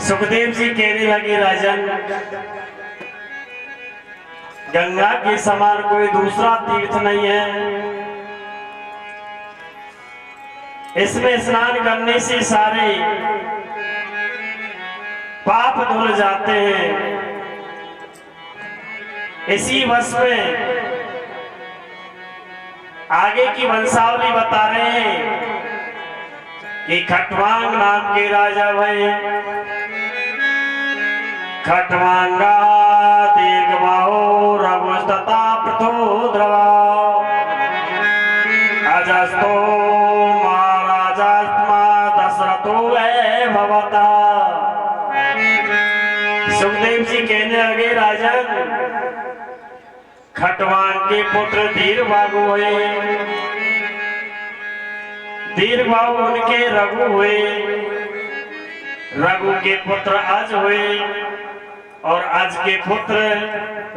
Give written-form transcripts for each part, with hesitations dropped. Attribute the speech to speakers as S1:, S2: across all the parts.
S1: सुखदेव जी कहने लगे, राजन, गंगा के समान कोई दूसरा तीर्थ नहीं है। इसमें स्नान करने से सारे पाप धुल जाते हैं। इसी वश में आगे की वंशावली बता रहे हैं कि खटवांग नाम के राजा भये। खटवांगा दीर्घबाहो रघुस्तता पृथोद्रवा अजस्तो महाराजास्मा दशरथो भवता। सुखदेव जी कहने लगे, राजन, खटवांग के पुत्र दीर्घबाहु हुए, दीर्घबाहु उनके रघु हुए, रघु के पुत्र अज हुए और अज के पुत्र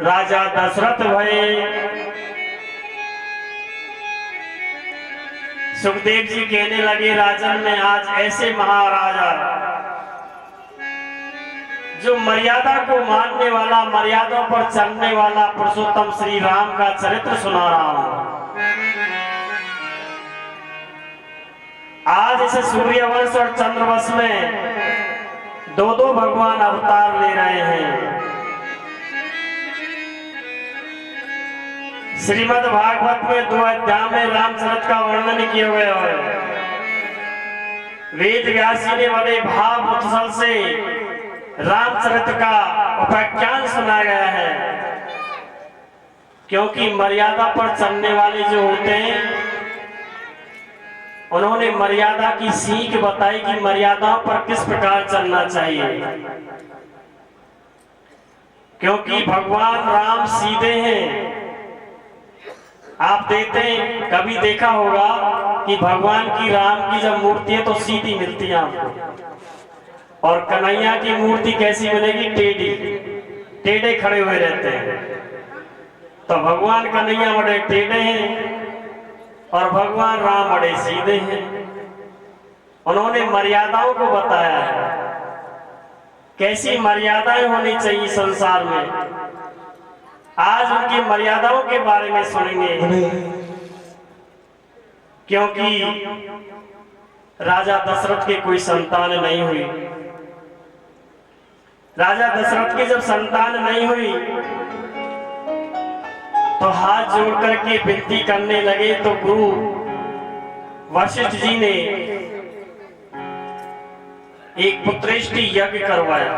S1: राजा दशरथ भये। सुखदेव जी कहने लगे, राजन, में आज ऐसे महाराजा जो मर्यादा को मानने वाला, मर्यादा पर चलने वाला पुरुषोत्तम श्री राम का चरित्र सुना रहा हूं। आज इस सूर्यवंश और चंद्रवंश में दो दो भगवान अवतार ले रहे हैं। श्रीमद् भागवत में 2 अध्याय में रामचरित का वर्णन किया गया है। वेद व्यासी ने बड़े भाव उत्सव से रामचरित का उपाख्यान सुना गया है, क्योंकि मर्यादा पर चलने वाले जो होते हैं उन्होंने मर्यादा की सीख बताई कि मर्यादा पर किस प्रकार चलना चाहिए। क्योंकि भगवान राम सीधे हैं। आप देखते हैं, कभी देखा होगा कि भगवान की, राम की जब मूर्ति है तो सीधी मिलती है आपको, और कन्हैया की मूर्ति कैसी मिलेगी? टेढ़ी, टेढ़े खड़े हुए रहते हैं। तो भगवान कन्हैया बड़े टेढ़े हैं और भगवान राम बड़े सीधे हैं। उन्होंने मर्यादाओं को बताया है, कैसी मर्यादाएं होनी चाहिए संसार में। आज उनकी मर्यादाओं के बारे में सुनेंगे, क्योंकि राजा दशरथ के कोई संतान नहीं हुई। राजा दशरथ की जब संतान नहीं हुई तो हाथ जोड़ करके विनती करने लगे, तो गुरु वशिष्ठ जी ने एक पुत्रेष्टि यज्ञ करवाया।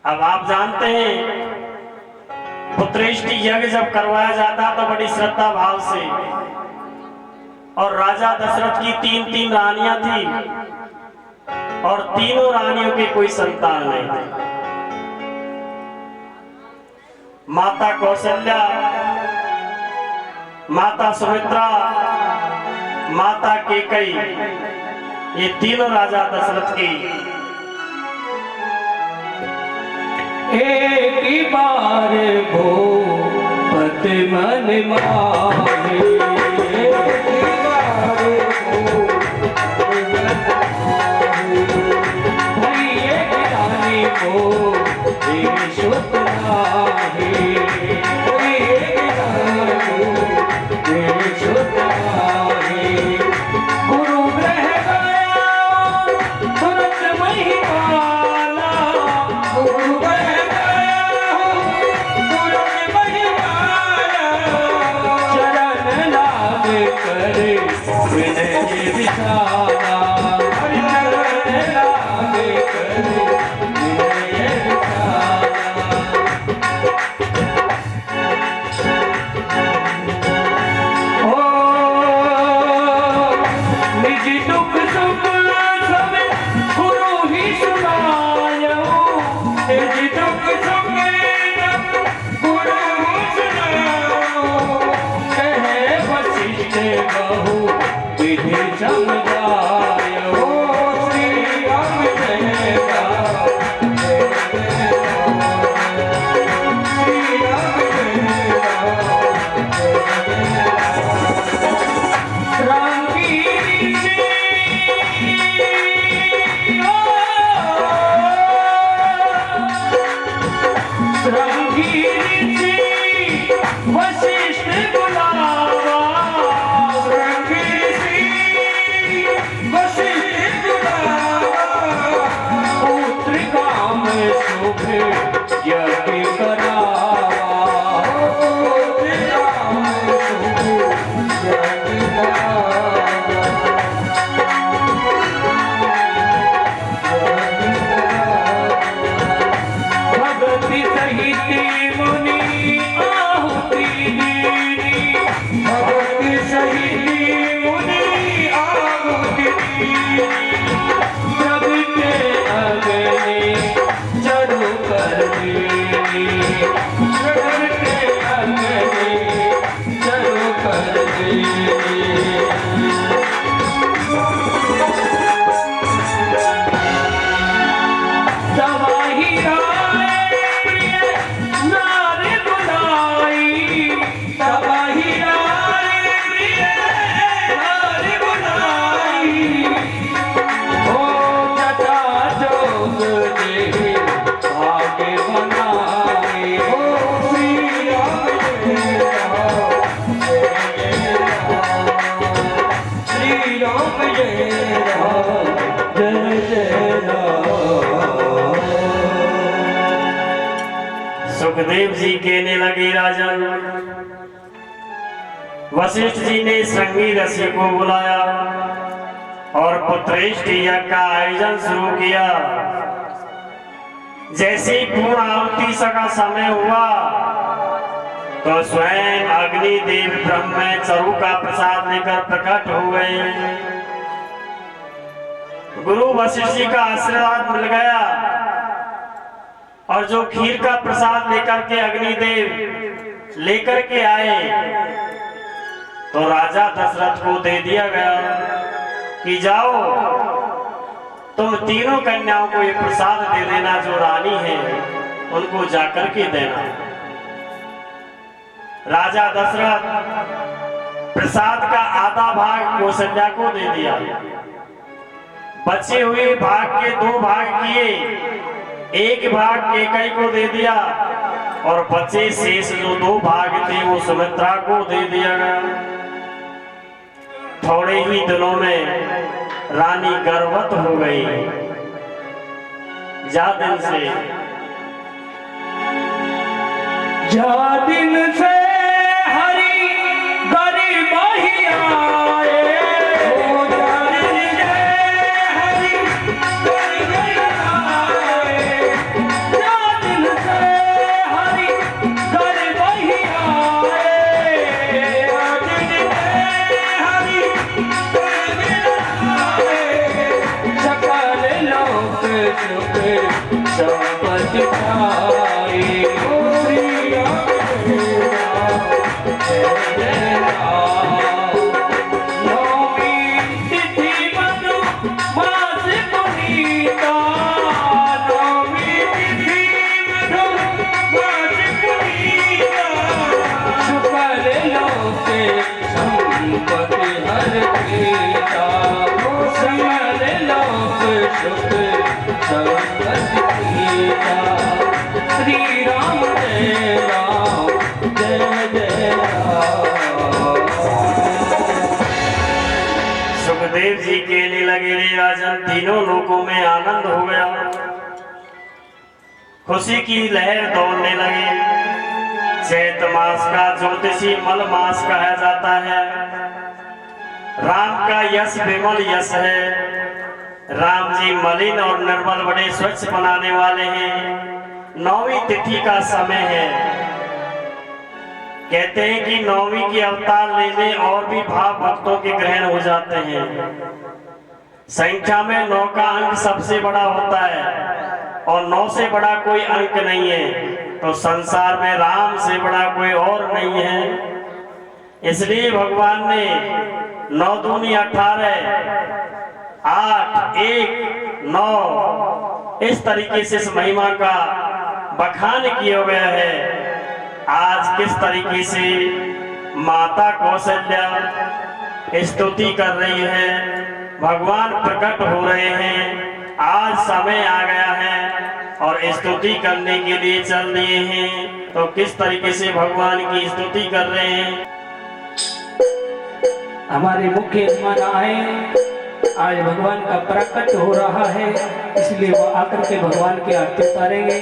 S1: अब आप जानते हैं, पुत्रेष्टि यज्ञ जब करवाया जाता तो बड़ी श्रद्धा भाव से, और राजा दशरथ की 3 रानियां थी और तीनों रानियों के कोई संतान नहीं थे। माता कौशल्या, माता सुमित्रा, माता कैकेयी, ये तीनों राजा दशरथ की
S2: एक बार भूपत मन माहे, एक बार भैया रानी को सुत आहे, सुत आहे। गुरु ग्रह गया तुरंत महिमाला, गुरु ग्रह गया तुरंत महिमाला। चरण लाग कर विनय विशाला, चरण लाग कर विनय विशाला।
S1: सुखदेव जी कहने लगे राजन, वशिष्ठ जी ने श्रृंगी ऋषि को बुलाया और पुत्रेष्ठ यज्ञ का आयोजन शुरू किया। जैसे पूर्ण आहुति का समय हुआ तो स्वयं अग्निदेव ब्रह्म चरु का प्रसाद लेकर प्रकट हो गए। गुरु वशिष्ठ जी का आशीर्वाद मिल गया और जो खीर का प्रसाद लेकर के अग्निदेव लेकर के आए तो राजा दशरथ को दे दिया गया कि जाओ तुम तीनों कन्याओं को ये प्रसाद दे देना, जो रानी है उनको जाकर के देना। राजा दशरथ प्रसाद का आधा भाग कौशल्या को दे दिया, बचे हुए भाग के 2 भाग किए, एक भाग कैकेयी को दे दिया और बचे शेष जो 2 भाग थे वो सुमित्रा को दे दिया गया। थोड़े ही दिनों में रानी गर्भवत हो गई। जा दिन से
S2: हरि गरीब ही आए, हो जा दिन से हरि गरीब ही आए, जा दिन से हरि गरीब ही आए, जा दिन से हरि गरीब ही आए, सकल लोक सुख संपत्ति पाए। श्री राम जय राम जय जय राम।
S1: सुखदेव जी कहने लगे रे राजन, तीनों लोकों में आनंद हो गया, खुशी की लहर दौड़ने लगे। चैत मास का ज्योतिषी मल मास कहा जाता है। राम का यश विमल यश है। राम जी मलिन और निर्मल बड़े स्वच्छ बनाने वाले हैं। 9वीं तिथि का समय है। कहते हैं कि 9वीं की अवतार लेने और भी भाव भक्तों के ग्रहण हो जाते हैं। संख्या में 9 का अंक सबसे बड़ा होता है और 9 से बड़ा कोई अंक नहीं है। तो संसार में राम से बड़ा कोई और नहीं है। इसलिए भगवान ने 9 दूनी 18, 8, 1, 9 इस तरीके से इस महिमा का बखान किया गया है। आज किस तरीके से माता कौशल्या स्तुति कर रही है, भगवान प्रकट हो रहे हैं। आज समय आ गया है और स्तुति करने के लिए चल दिए हैं। तो किस तरीके से भगवान की स्तुति कर रहे हैं।
S2: हमारे मुख्य यजमान आए, आज भगवान का प्रकट हो रहा है, इसलिए वो आकर के भगवान की आरती उतारेंगे।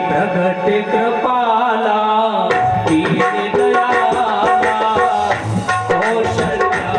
S2: प्रगट कृपाला दीन दयाला कौशल्या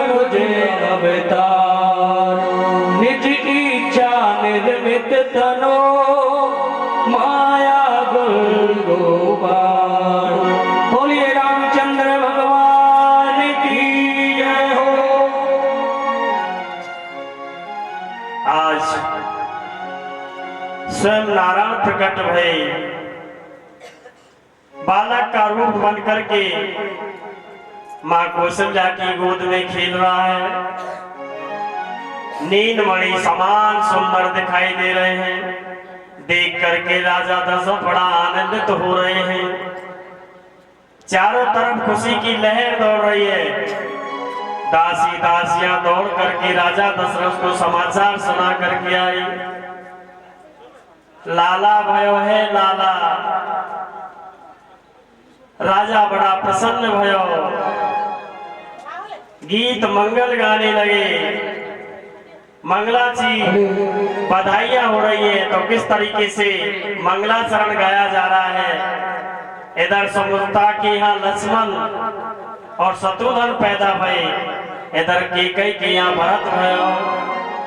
S2: मुझे अवतार निज इच्छा निर्मित तनो माया गुल गोपाल। बोलिए रामचंद्र भगवान की जय हो।
S1: आज स्वयं नारायण प्रकट भये बालक का रूप बन करके माँ कौशल्या की गोद में खेल रहा है। नीलमणि समान सुंदर दिखाई दे रहे हैं। देख करके राजा दशरथ बड़ा आनंदित हो रहे हैं। चारों तरफ खुशी की लहर दौड़ रही है। दासी दासियां दौड़ करके राजा दशरथ को समाचार सुना करके आई। लाला भयो है लाला। राजा बड़ा प्रसन्न भयो। गीत मंगल गाने लगे। मंगलाची बधाइयां हो रही है। तो किस तरीके से मंगलाचरण गाया जा रहा है। इधर सुमित्रा के यहाँ लक्ष्मण और शत्रुघ्न पैदा भये। इधर कैकेयी के यहाँ भरत भयो।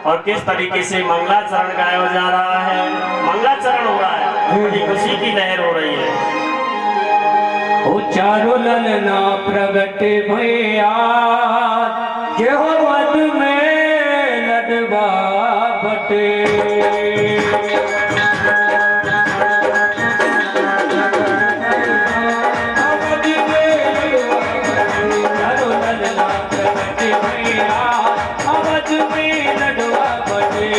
S1: और किस तरीके से मंगलाचरण गाया जा रहा है। मंगलाचरण हो रहा है। बड़ी खुशी की लहर हो रही है।
S2: ओ चारों ललना प्रगट भया जेहो वध में लडवा बटे। चारों ललना प्रगट भया अवध में लडवा बटे।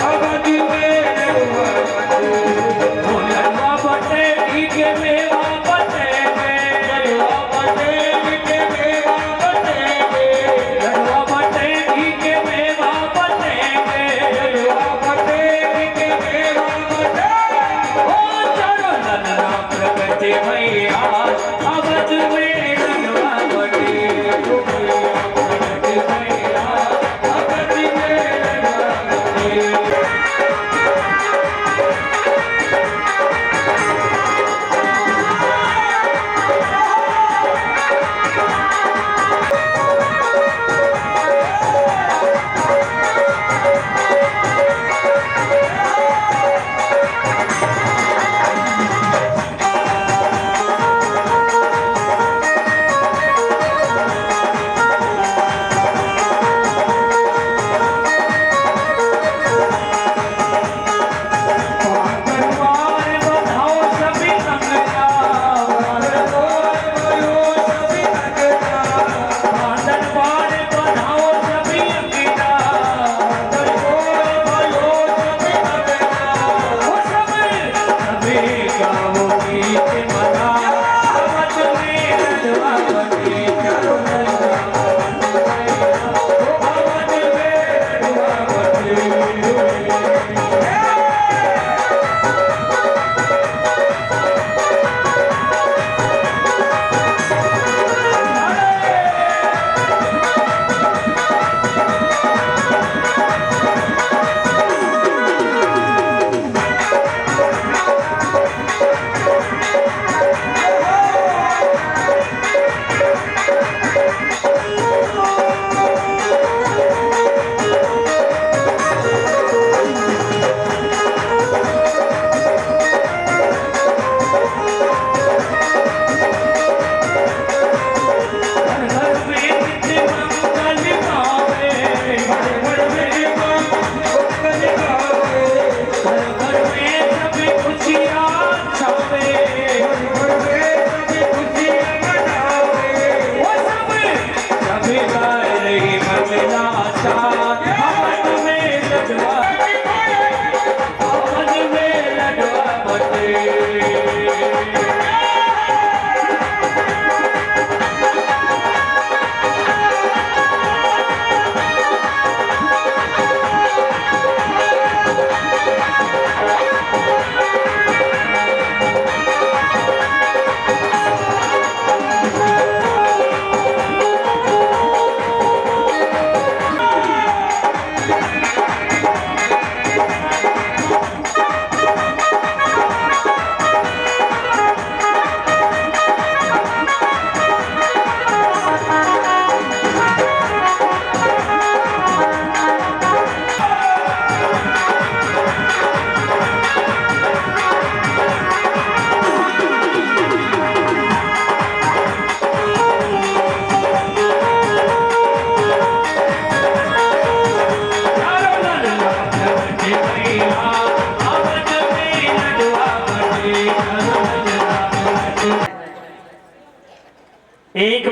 S2: अवध में लडवा बटे। के मेवा बटे लडवा बटे के मेवा बटे लडवा बटे के मेवा बटे।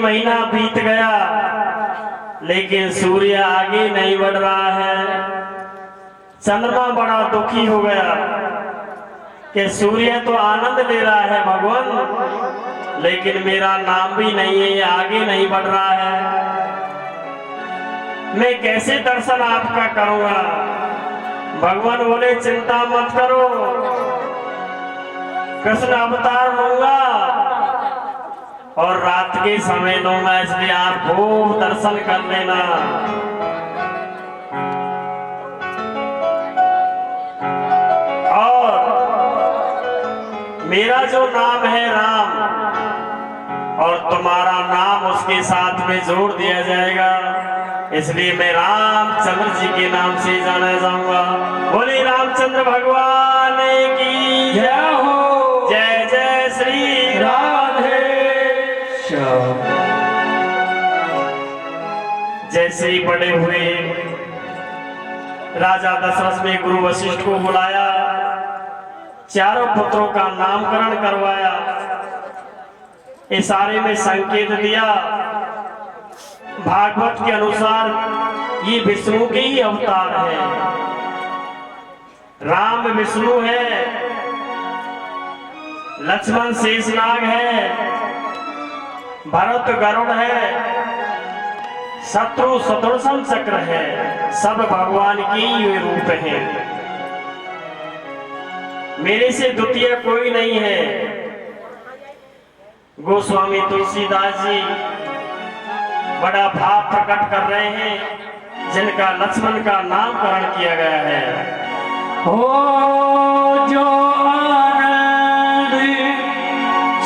S1: महीना बीत गया लेकिन सूर्य आगे नहीं बढ़ रहा है। चंद्रमा बड़ा दुखी हो गया कि सूर्य तो आनंद ले रहा है भगवान, लेकिन मेरा नाम भी नहीं है, आगे नहीं बढ़ रहा है। मैं कैसे दर्शन आपका करूंगा? भगवान बोले चिंता मत करो, कृष्ण अवतार लूंगा और रात के समय लूंगा, इसलिए आप खूब दर्शन कर लेना। और मेरा जो नाम है राम, और तुम्हारा नाम उसके साथ में जोड़ दिया जाएगा, इसलिए मैं रामचंद्र जी के नाम से जाना जाऊंगा। बोले रामचंद्र भगवान की
S2: जय हो।
S1: जय जय श्री राधे। जैसे ही बड़े हुए राजा दशरथ ने गुरु वशिष्ठ को बुलाया, चारों पुत्रों का नामकरण करवाया, इशारे में संकेत दिया। भागवत के अनुसार ये विष्णु के ही अवतार है। राम विष्णु है, लक्ष्मण शेषनाग है, भरत गरुड़ है, शत्रु सुदर्शन चक्र है, सब भगवान के ही रूप हैं। मेरे से द्वितीय कोई नहीं है। गोस्वामी तुलसीदास जी बड़ा भाव प्रकट कर रहे हैं, जिनका लक्ष्मण का नामकरण किया गया है।
S2: हो जो आनंद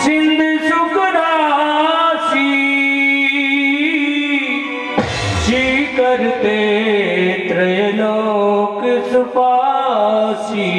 S2: सिंधु सुख राशि, करते त्रैलोक सुपासी।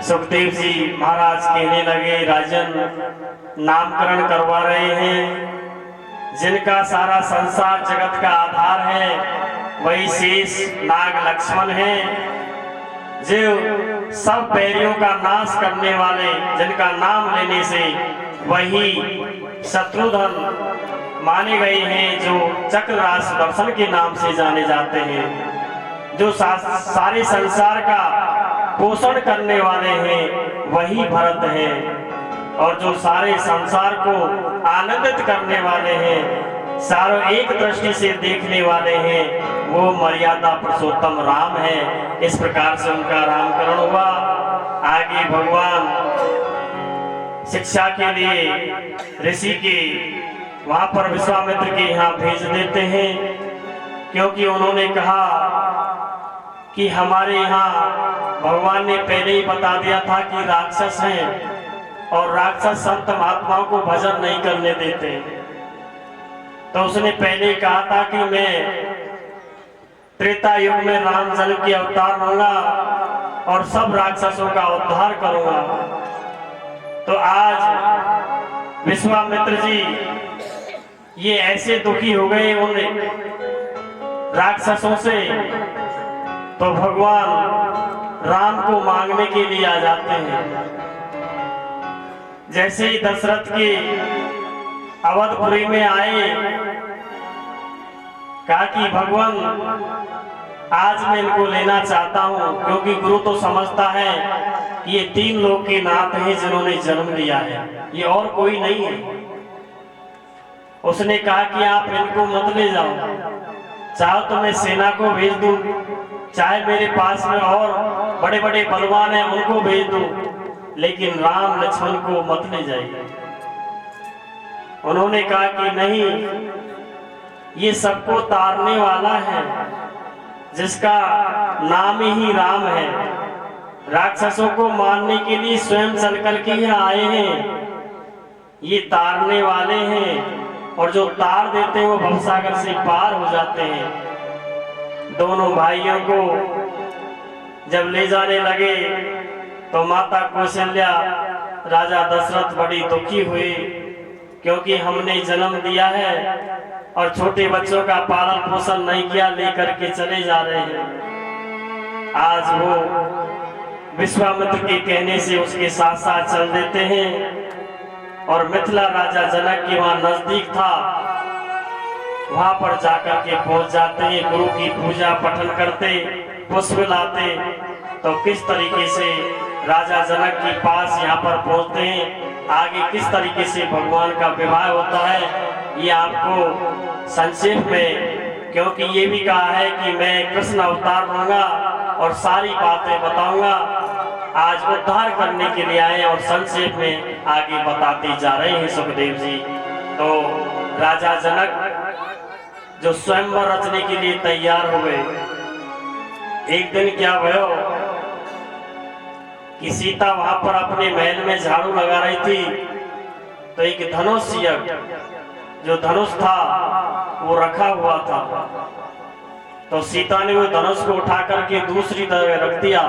S1: सुखदेव जी महाराज कहने लगे, राजन नामकरण करवा रहे हैं, जिनका सारा संसार जगत का आधार है वही शेष नाग लक्ष्मण है, जो सब बैरियों का नाश करने वाले, जिनका नाम लेने से वही शत्रुघ्न माने गए हैं, जो चक्रराज सुदर्शन के नाम से जाने जाते हैं, जो सारे संसार का पोषण करने वाले हैं वही भरत हैं, और जो सारे संसार को आनंदित करने वाले हैं, सारों एक दृष्टि से देखने वाले हैं, वो मर्यादा पुरुषोत्तम राम है। इस प्रकार से उनका नामकरण हुआ। आगे भगवान शिक्षा के लिए ऋषि के वहां पर विश्वामित्र के यहाँ भेज देते हैं। क्योंकि उन्होंने कहा कि हमारे यहाँ भगवान ने पहले ही बता दिया था कि राक्षस हैं और राक्षस संत महात्माओं को भजन नहीं करने देते। तो उसने पहले कहा था कि मैं त्रेता युग में राम जन्म की अवतार होगा और सब राक्षसों का उद्धार करूंगा। तो आज विश्वामित्र जी ये ऐसे दुखी हो गए उन राक्षसों से, तो भगवान राम को मांगने के लिए आ जाते हैं। जैसे ही दशरथ की अवधपुरी में आए, कहा कि भगवान आज मैं इनको लेना चाहता हूं, क्योंकि गुरु तो समझता है कि ये 3 लोग के नाथ हैं जिन्होंने जन्म लिया है, ये और कोई नहीं है। उसने कहा कि आप इनको मत ले जाओ, चाहो तो मैं सेना को भेज दूं, चाहे मेरे पास में और बड़े बड़े बलवान हैं उनको भेज दूं, लेकिन राम लक्ष्मण को मत ले जाइए। उन्होंने कहा कि नहीं, ये सबको तारने वाला है जिसका नाम ही राम है, राक्षसों को मारने के लिए स्वयं चल करके यहाँ आए हैं, ये तारने वाले हैं और जो तार देते हैं वो भवसागर से पार हो जाते हैं। दोनों भाइयों को जब ले जाने लगे तो माता कौशल्या राजा दशरथ बड़ी दुखी हुई, क्योंकि हमने जन्म दिया है और छोटे बच्चों का पालन पोषण नहीं किया, लेकर के चले जा रहे हैं। आज वो विश्वामित्र के कहने से उसके साथ साथ चल देते हैं और मिथिला राजा जनक के वहां नजदीक था, वहां पर जाकर के पहुंच जाते हैं। गुरु की पूजा पठन करते, पुष्प लाते, तो किस तरीके से राजा जनक के पास यहाँ पर पहुंचते हैं, आगे किस तरीके से भगवान का विवाह होता है, ये आपको संक्षेप में, क्योंकि ये भी कहा है कि मैं कृष्ण अवतार होऊंगा और सारी बातें बताऊंगा, आज उद्धार करने के लिए आए और संक्षेप में आगे बताते जा रहे हैं सुखदेव जी। तो राजा जनक जो स्वयंवर रचने के लिए तैयार हो गए, एक दिन क्या हुआ कि सीता वहां पर अपने महल में झाड़ू लगा रही थी, तो एक धनुष जो धनुष था वो रखा हुआ था, तो सीता ने वो धनुष को उठा करके दूसरी तरफ रख दिया।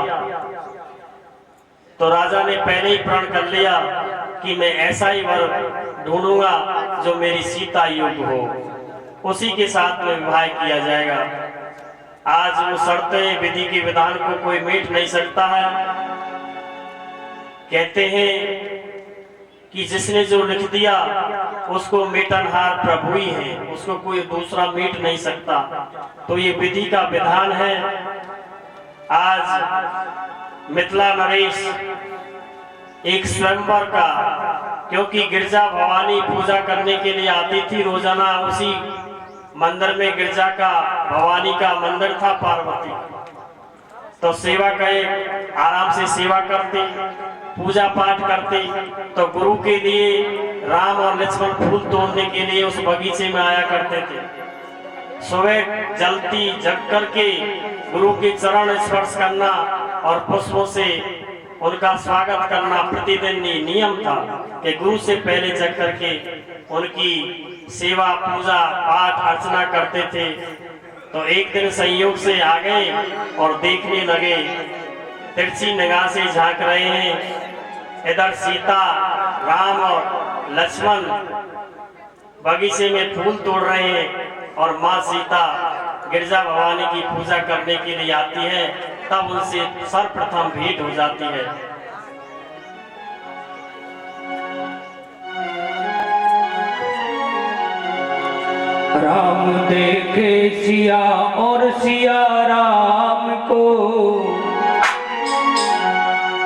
S1: तो राजा ने पहले ही प्रण कर लिया कि मैं ऐसा ही वर ढूंढूंगा जो मेरी सीता योग्य हो, उसी के साथ में विवाह किया जाएगा। आज वो शर्तें विधि के विधान को कोई मीट नहीं सकता है। कहते हैं कि जिसने जो लिख दिया उसको मेटनहार प्रभु ही है, उसको कोई दूसरा मीट नहीं सकता। तो ये विधि का विधान है। आज मिथिला नरेश एक स्वयंवर का, क्योंकि गिरजा भवानी पूजा करने के लिए आती थी रोजाना, उसी मंदिर में गिरजा का भवानी का मंदिर था पार्वती, तो सेवा करे, आराम से सेवा करती, पूजा पाठ करती। तो गुरु के लिए राम और लक्ष्मण फूल तोड़ने के लिए उस बगीचे में आया करते थे। सुबह जलती जग करके गुरु के चरण स्पर्श करना और पुष्पों से उनका स्वागत करना प्रतिदिन नियम था कि गुरु से पहले जग करके उनकी सेवा पूजा पाठ अर्चना करते थे। तो एक दिन संयोग से आ गए और देखने लगे, तिरछी निगाह से झांक रहे हैं, इधर सीता राम और लक्ष्मण बगीचे में फूल तोड़ रहे हैं और माँ सीता गिरजा भवानी की पूजा करने के लिए आती है, तब उनसे सर्वप्रथम भेंट हो जाती है।
S2: राम देखे सिया और सिया राम को,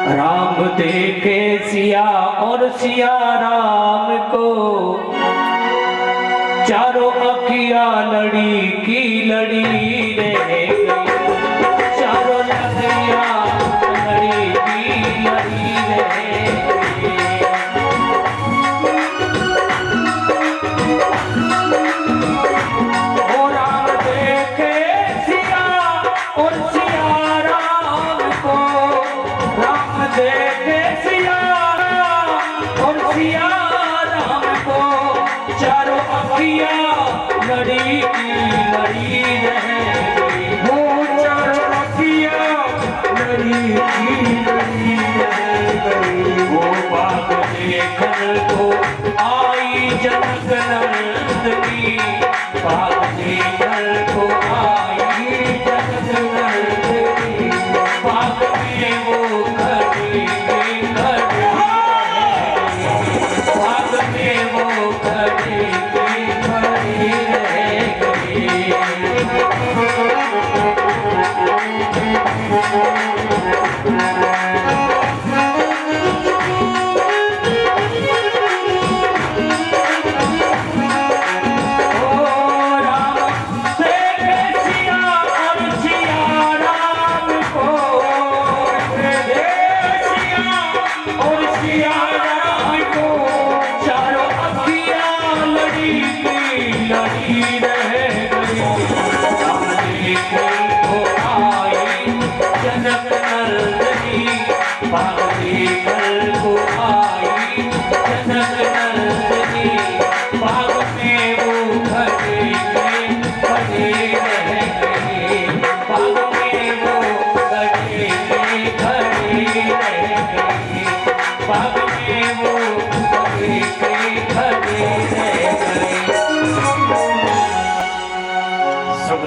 S2: राम देखे सिया और सिया राम को, चारों अखियां लड़ी की लड़ी रह गई, चारों अखियां लड़ी की लड़ी रह गई। ओ राम देखे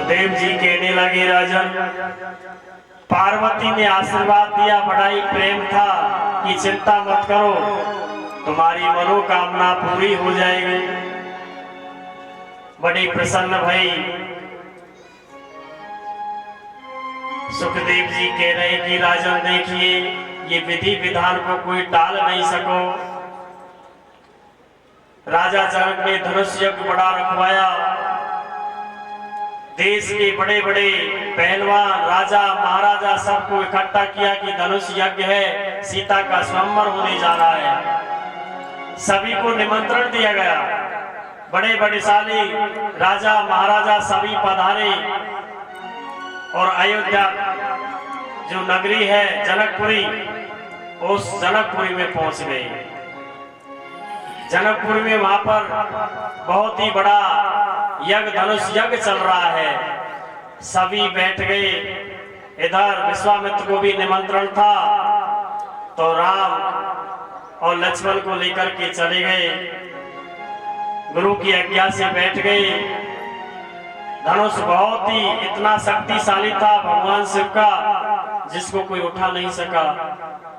S1: सुखदेव जी कहने लगे राजन, पार्वती ने आशीर्वाद दिया, बड़ा ही प्रेम था कि चिंता मत करो, तुम्हारी मनोकामना पूरी हो जाएगी। बड़ी प्रसन्न भई। सुखदेव जी कह रहे कि राजन देखिए, ये विधि विधान को कोई टाल नहीं सको। राजा जनक ने धनुष यज्ञ बड़ा रखवाया, देश के बड़े बड़े पहलवान राजा महाराजा सबको इकट्ठा किया कि धनुष यज्ञ है, सीता का स्वयंवर होने जा रहा है। सभी को निमंत्रण दिया गया, बड़े बड़े साले राजा महाराजा सभी पधारे और अयोध्या जो नगरी है जनकपुरी, उस जनकपुरी में पहुंच गए। जनकपुर में वहां पर बहुत ही बड़ा यज्ञ धनुष यज्ञ चल रहा है। सभी बैठ गए। इधर विश्वामित्र को भी निमंत्रण था, तो राम और लक्ष्मण को लेकर के चले गए, गुरु की आज्ञा से बैठ गए। धनुष बहुत ही इतना शक्तिशाली था भगवान शिव का, जिसको कोई उठा नहीं सका।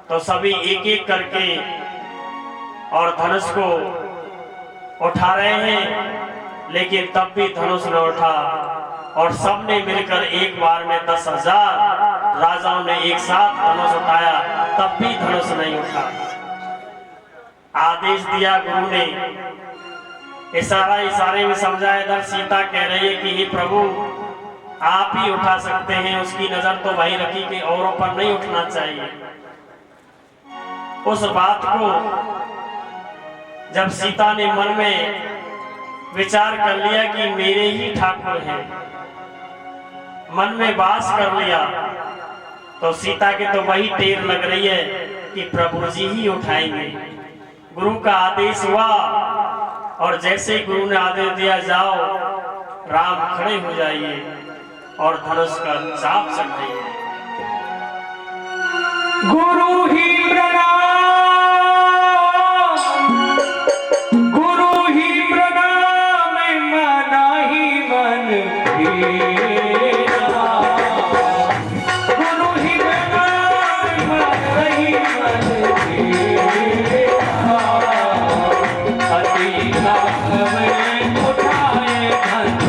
S1: तो सभी एक एक करके और धनुष को उठा रहे हैं, लेकिन तब भी धनुष न उठा। और सबने मिलकर एक बार में 10,000 राजाओं ने एक साथ धनुष उठाया, तब भी धनुष नहीं उठा। आदेश दिया गुरु ने, इशारे में समझाया। इधर सीता कह रही है कि हे प्रभु, आप ही उठा सकते हैं, उसकी नजर तो वही रखी कि औरों पर नहीं उठना चाहिए। उस बात को जब सीता ने मन में विचार कर लिया कि मेरे ही ठाकुर हैं, मन में वास कर लिया, तो सीता के तो वही टेर लग रही है कि प्रभु जी ही उठाएंगे। गुरु का आदेश हुआ और जैसे ही गुरु ने आदेश दिया जाओ राम खड़े हो जाइए और धनुष का चाप चढ़ाइए।
S2: गुरु ही प्रणाम, गुरु ही प्रणाम, मना ही मन फेरा। गुरु ही प्रणाम, मना ही मन फेरा। अति नाम उठाए धनुष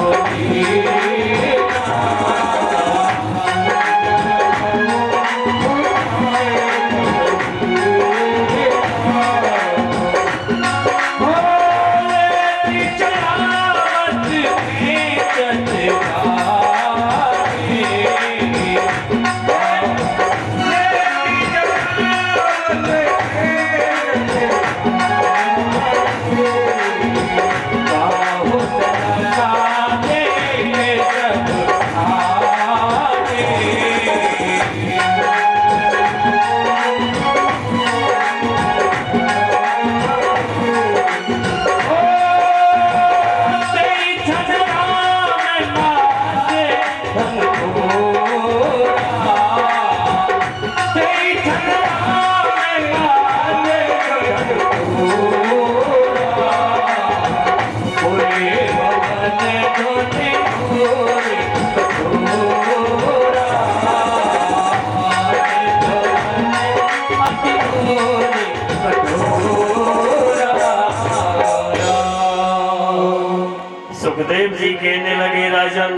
S1: सुखदेव जी कहने लगे राजन,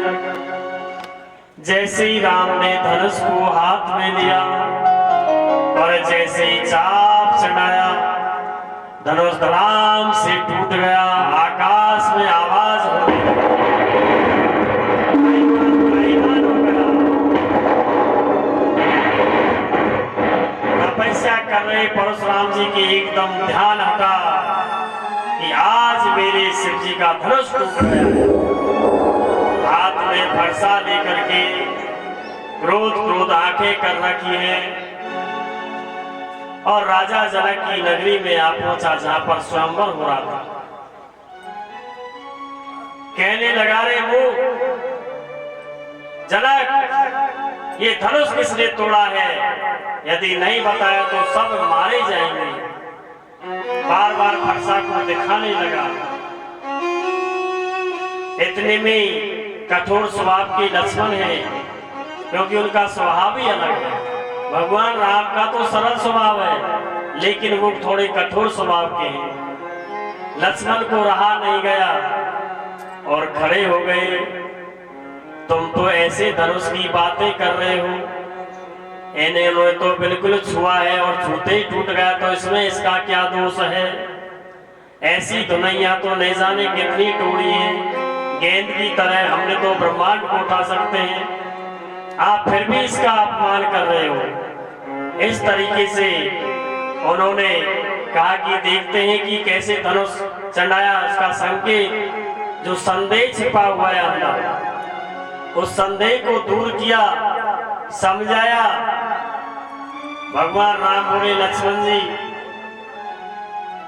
S1: जैसे ही राम ने धनुष को हाथ में लिया और जैसे ही चाप चढ़ाया, धनुष धड़ाम से टूट गया। आकाश में आवाज होने तपस्या कर रहे परशुराम जी के एकदम ध्यान हटा कि आज मेरे शिव जी का धनुष टूट गया है। हाथ में फरसा लेकर के क्रोध आंखें कर रखी है और राजा जनक की नगरी में आ पहुंचा, जहां पर स्वयंवर हो रहा था। कहने लगा, रे मुंह जनक, ये धनुष किसने तोड़ा है? यदि नहीं बताया तो सब मारे जाएंगे। बार बार फरसा को दिखाने लगा। इतने में कठोर स्वभाव के लक्ष्मण हैं, क्योंकि उनका स्वभाव ही अलग है। भगवान राम का तो सरल स्वभाव है, लेकिन वो थोड़े कठोर स्वभाव के हैं। लक्ष्मण को रहा नहीं गया और खड़े हो गए। तुम तो ऐसे धनुष की बातें कर रहे हो, इन्होंने तो बिल्कुल छुआ है और छूते ही टूट गया, तो इसमें इसका क्या दोष है? ऐसी धुनैया तो नहीं जाने कितनी टोड़ी है, गेंद की तरह हमने तो ब्रह्मांड को उठा सकते हैं, आप फिर भी इसका अपमान कर रहे हो। इस तरीके से उन्होंने कहा कि देखते हैं कि कैसे धनुष चढ़ाया, उसका संकेत जो संदेह छिपा हुआ है अंदर, उस संदेह को दूर किया, समझाया। भगवान राम बोले लक्ष्मण जी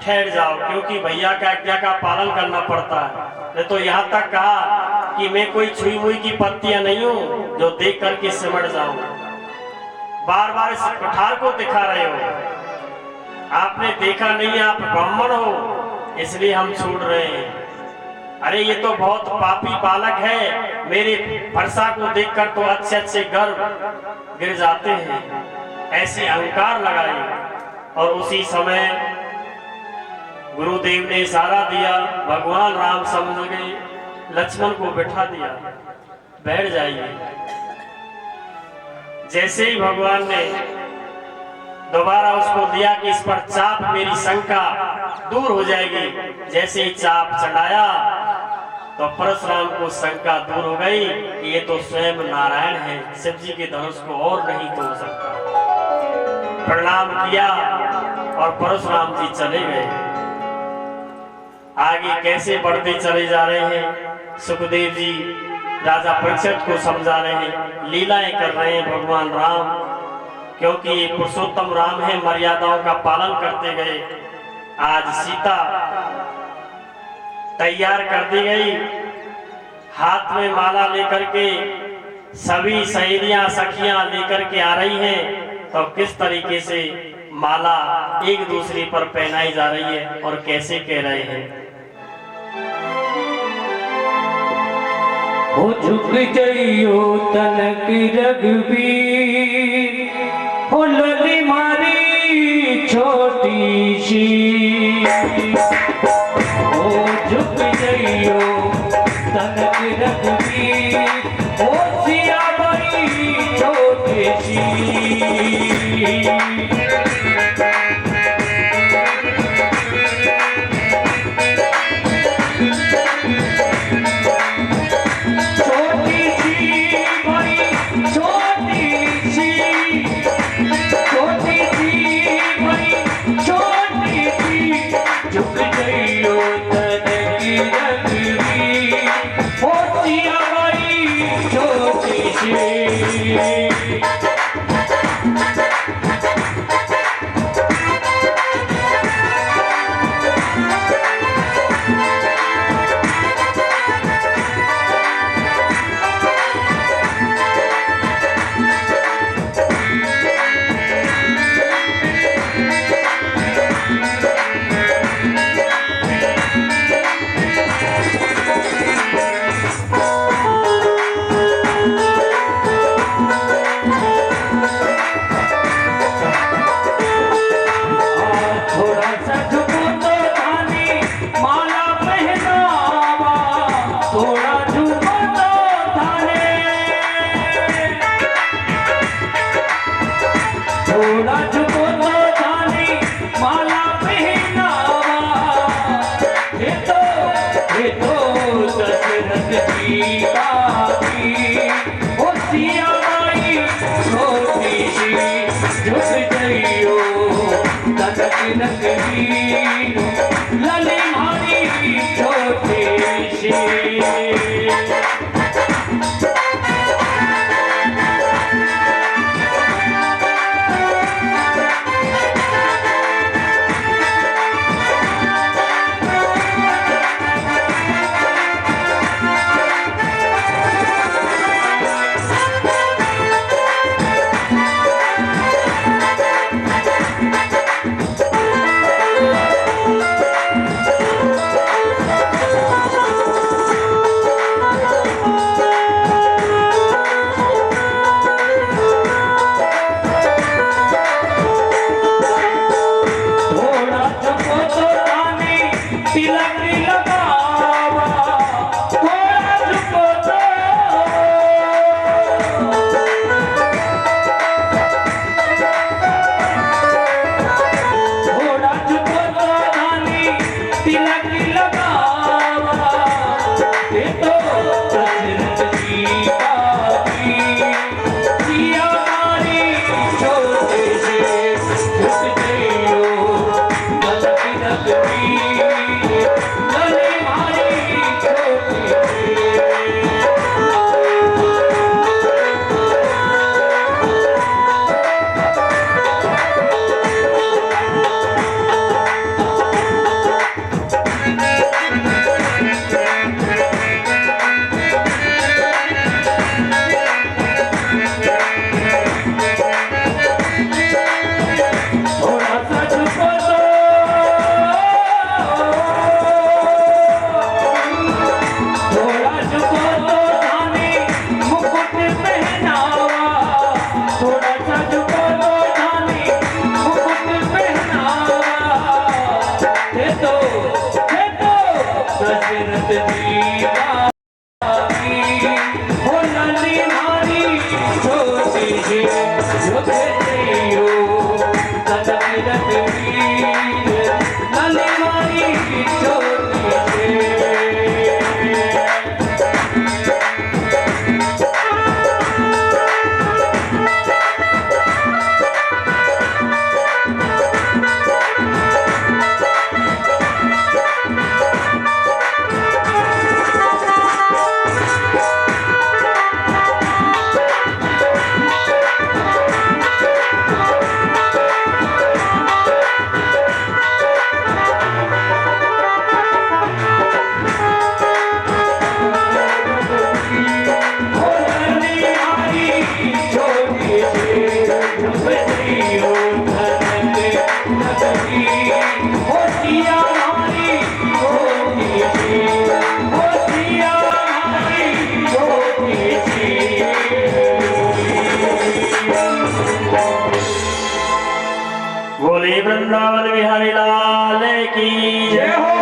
S1: ठहर जाओ, क्योंकि भैया का आज्ञा का पालन करना पड़ता है। नहीं तो यहाँ तक कहा कि मैं कोई छुई मुई की पत्तियां नहीं हूं जो देख करके सिमट जाऊं। बार बार इस कुठार को दिखा रहे हो, आपने देखा नहीं, आप ब्राह्मण हो इसलिए हम छूट रहे हैं। अरे ये तो बहुत पापी बालक है, मेरे फरसा को देखकर तो अच्छे अच्छे गर्व गिर जाते हैं, ऐसी अहंकार लगाई। और उसी समय गुरुदेव ने इशारा दिया, भगवान राम समझ गए, लक्ष्मण को बिठा दिया, बैठ जाइए। जैसे ही भगवान ने दोबारा उसको दिया कि इस पर चाप, मेरी शंका दूर हो जाएगी, जैसे ही चाप चढ़ाया तो परशुराम को शंका दूर हो गई कि ये तो स्वयं नारायण है, शिव जी के धनुष को और नहीं तोड़ सकता। प्रणाम किया और परशुराम जी चले गए। आगे कैसे बढ़ते चले जा रहे हैं, सुखदेव जी राजा परीक्षित को समझा रहे हैं, लीलाएं कर रहे हैं भगवान राम, क्योंकि ये पुरुषोत्तम राम है, मर्यादाओं का पालन करते गए। आज सीता तैयार कर दी गई, हाथ में माला लेकर के सभी सहेलियां सखियां लेकर के आ रही हैं, तो किस तरीके से माला एक दूसरे पर पहनाई जा रही है और कैसे कह रहे हैं।
S2: हो झुक जइयो तनक रघुवीर, हो लली मारी छोटी सी, हो झुक जइयो तनक रघुवीर, हो सिया बड़ी छोटी सी। लली मारी छोटी सी। पहनावा, थोड़ा सा झुको तो धानी मुकुट पहनावा। ये तो दशरथ दीवा हो लाली नारी छोटी सी युग जियो सदमिरत वीर लाली नारी छोटी सी।
S1: बोले वृंदावन बिहारी लाल की जय हो।